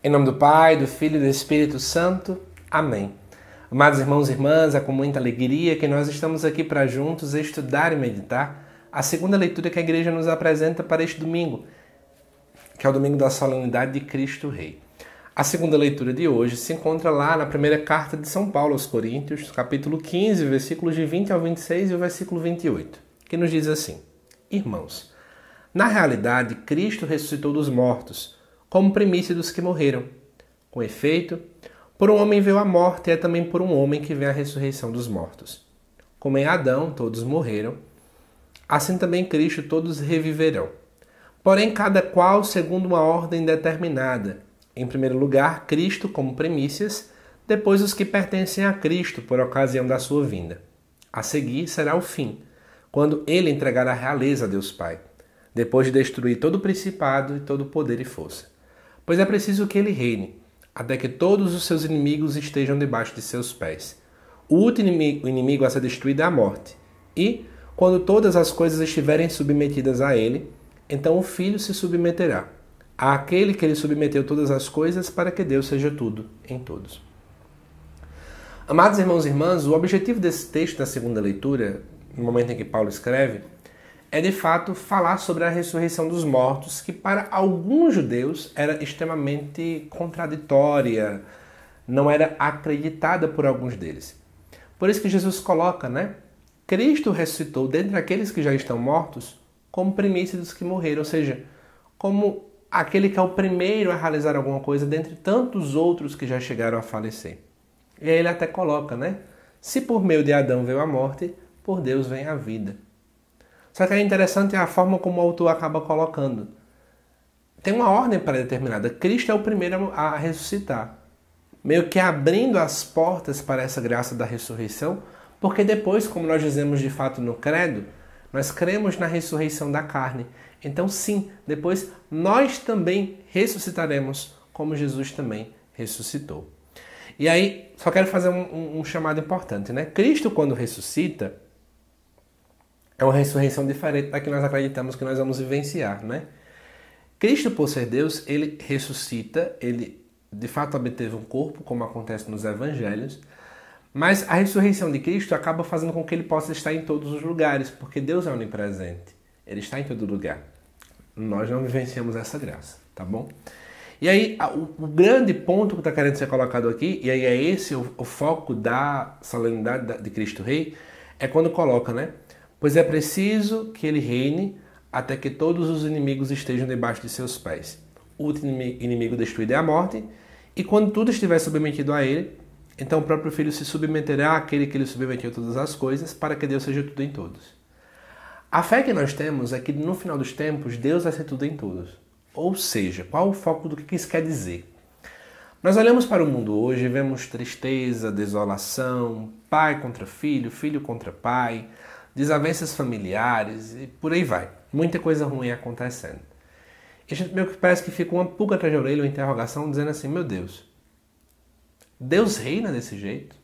Em nome do Pai, do Filho e do Espírito Santo. Amém. Amados irmãos e irmãs, é com muita alegria que nós estamos aqui para juntos estudar e meditar a segunda leitura que a Igreja nos apresenta para este domingo, que é o domingo da solenidade de Cristo Rei. A segunda leitura de hoje se encontra lá na primeira carta de São Paulo aos Coríntios, capítulo 15, versículos de 20 ao 26 e o versículo 28, que nos diz assim: Irmãos, na realidade, Cristo ressuscitou dos mortos, como primícia dos que morreram. Com efeito, por um homem veio a morte, e é também por um homem que vem a ressurreição dos mortos. Como em Adão todos morreram, assim também em Cristo todos reviverão. Porém, cada qual segundo uma ordem determinada. Em primeiro lugar, Cristo como primícias, depois os que pertencem a Cristo por ocasião da sua vinda. A seguir será o fim, quando ele entregar a realeza a Deus Pai, depois de destruir todo o principado e todo o poder e força. Pois é preciso que ele reine, até que todos os seus inimigos estejam debaixo de seus pés. O último inimigo a ser destruído é a morte. E, quando todas as coisas estiverem submetidas a ele, então o Filho se submeterá àquele que ele submeteu todas as coisas, para que Deus seja tudo em todos. Amados irmãos e irmãs, o objetivo desse texto da segunda leitura, no momento em que Paulo escreve, é de fato falar sobre a ressurreição dos mortos, que para alguns judeus era extremamente contraditória, não era acreditada por alguns deles. Por isso que Jesus coloca, Cristo ressuscitou dentre aqueles que já estão mortos como primícia dos que morreram, ou seja, como aquele que é o primeiro a realizar alguma coisa dentre tantos outros que já chegaram a falecer. E aí ele até coloca, se por meio de Adão veio a morte, por Deus vem a vida. Só que é interessante a forma como o autor acaba colocando. Tem uma ordem pré-determinada. Cristo é o primeiro a ressuscitar. Meio que abrindo as portas para essa graça da ressurreição, porque depois, como nós dizemos de fato no credo, nós cremos na ressurreição da carne. Então sim, depois nós também ressuscitaremos, como Jesus também ressuscitou. E aí, só quero fazer um chamado importante, Cristo, quando ressuscita, é uma ressurreição diferente da que nós acreditamos que nós vamos vivenciar, Cristo, por ser Deus, ele ressuscita, ele de fato obteve um corpo, como acontece nos evangelhos, mas a ressurreição de Cristo acaba fazendo com que ele possa estar em todos os lugares, porque Deus é onipresente, ele está em todo lugar. Nós não vivenciamos essa graça, tá bom? E aí, o grande ponto que está querendo ser colocado aqui, e aí é esse o foco da solenidade de Cristo Rei, é quando coloca, Pois é preciso que ele reine até que todos os inimigos estejam debaixo de seus pés. O último inimigo destruído é a morte, e quando tudo estiver submetido a ele, então o próprio Filho se submeterá àquele que ele submeteu todas as coisas, para que Deus seja tudo em todos. A fé que nós temos é que no final dos tempos, Deus vai ser tudo em todos. Ou seja, qual o foco do que isso quer dizer? Nós olhamos para o mundo hoje e vemos tristeza, desolação, pai contra filho, filho contra pai, desavenças familiares e por aí vai. Muita coisa ruim acontecendo. E a gente meio que parece que fica uma pulga atrás da orelha, uma interrogação, dizendo assim, meu Deus, Deus reina desse jeito?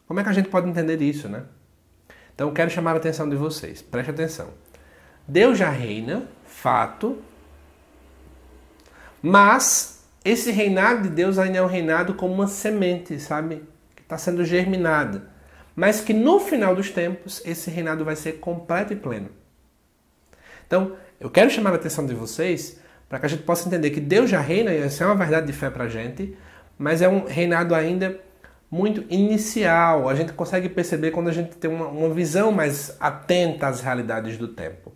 Como é que a gente pode entender isso, Então eu quero chamar a atenção de vocês. Preste atenção. Deus já reina, fato, mas esse reinado de Deus ainda é um reinado como uma semente, sabe? Que está sendo germinada. Mas que no final dos tempos, esse reinado vai ser completo e pleno. Então, eu quero chamar a atenção de vocês para que a gente possa entender que Deus já reina, e essa é uma verdade de fé para a gente, mas é um reinado ainda muito inicial. A gente consegue perceber quando a gente tem uma visão mais atenta às realidades do tempo.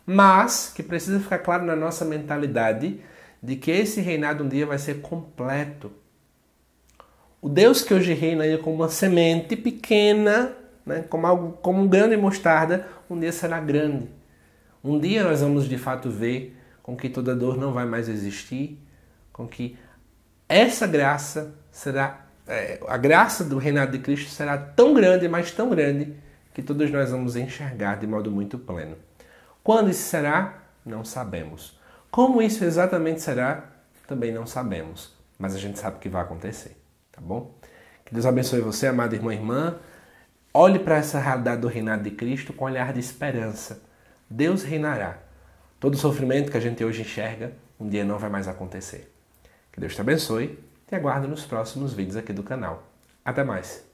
Mas que precisa ficar claro na nossa mentalidade de que esse reinado um dia vai ser completo. O Deus que hoje reina como uma semente pequena, como um grão de mostarda, um dia será grande. Um dia nós vamos de fato ver com que toda dor não vai mais existir, com que essa graça será, a graça do reinado de Cristo será tão grande, mas tão grande, que todos nós vamos enxergar de modo muito pleno. Quando isso será? Não sabemos. Como isso exatamente será? Também não sabemos, mas a gente sabe que vai acontecer. Tá bom? Que Deus abençoe você, amado irmão e irmã. Olhe para essa realidade do reinado de Cristo com um olhar de esperança. Deus reinará. Todo o sofrimento que a gente hoje enxerga, um dia não vai mais acontecer. Que Deus te abençoe e te aguardo nos próximos vídeos aqui do canal. Até mais!